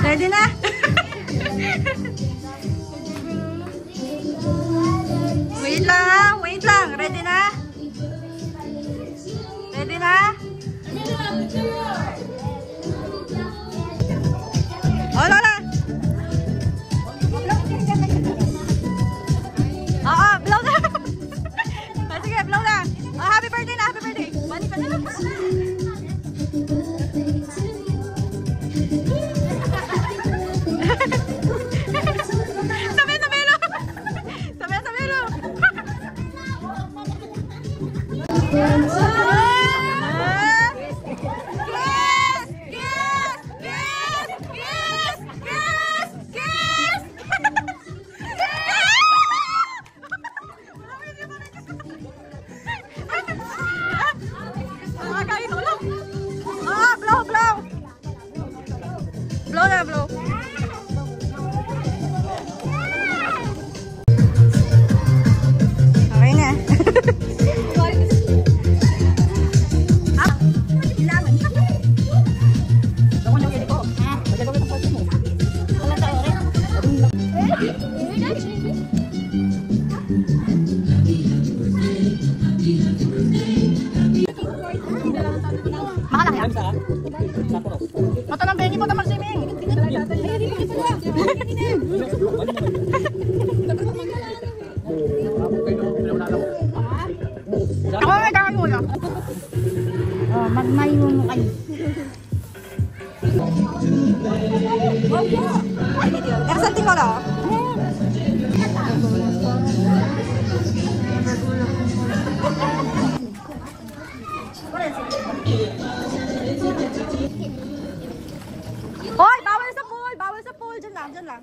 Ready na? Wait lang ha, wait lang. Ready na? Ready na? Oh, Lola! Oo, blow na! Sige, blow na! Oh, happy birthday na, happy birthday! Bani ka na lang. Mata ng Benny po na mag-swimming. Ako may kakag muna. Oh, magmayo mo kayo. Ersantin ko na. Hoy, bawal sa pool! Bawal sa pool! Diyan lang, diyan lang.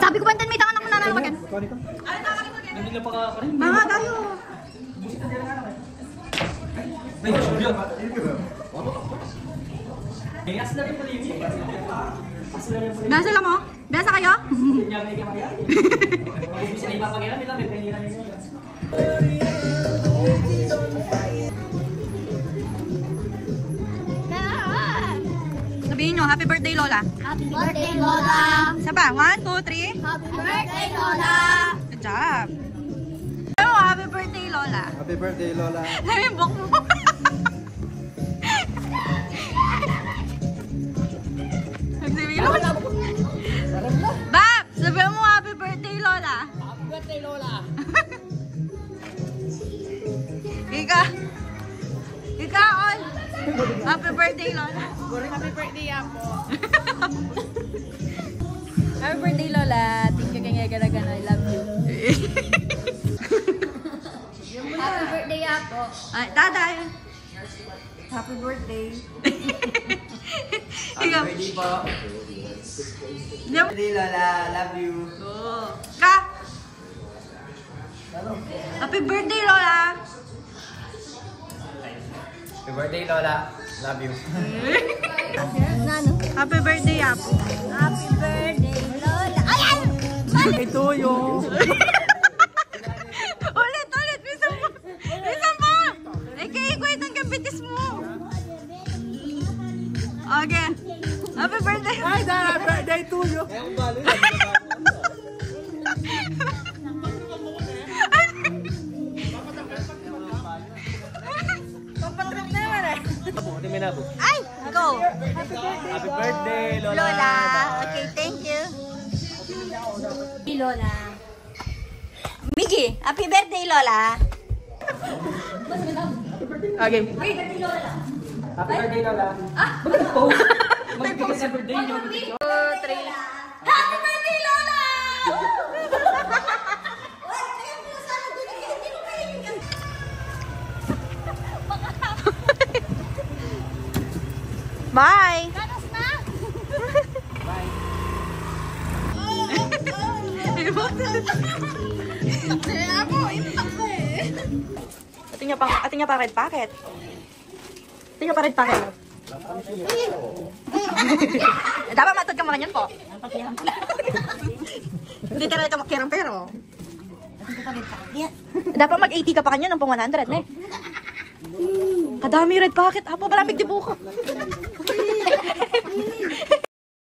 Sabi ko ba, may tangan ako nananawagan? Mga gayo! Biasa sila mo? Biasa kayo? Sabihin nyo, happy birthday Lola. Happy birthday Lola. Isa pa, 1, 2, 3. Happy birthday Lola. Good job. Oh, happy birthday Lola. Happy birthday Lola. Namimbok mo. Bab, sabihin mo happy birthday Lola. Happy birthday Lola. Ika on. Happy birthday Lola. Happy birthday ako. Happy birthday Lola. Thank you kaya ganagan. I love you. Happy birthday ako. Ay, daday. Happy birthday. Happy birthday po. Happy birthday Lola. Love you. Ka. Happy birthday Lola. Happy birthday Lola. Love you. Nano? Happy birthday Apo. Happy birthday Lola. Ayan! Ito yung... Ulit! Bisan mo! Ikaw itong kapitis mo. Okay. Happy birthday. Ay, happy birthday to you. Papatrip na naman eh. Abo, di may nabo. Ay! Ikaw Go! Happy birthday, Lola. Lola. Okay, thank you. Lola. Miggy, happy birthday, Lola. Okay. Happy birthday, Lola. Mag-birthday sa birthday niyo. 2, 3. Happy birthday, Lola! Bye! Ating niya pa red packet. Ating niya pa red packet. Dapat matod ka mga ganyan po. Hindi ka rin ka makiram pero. Dapat mag-80 ka pa kanya ng pang 100 na eh. Kadami red packet. Apo, malamig di buko.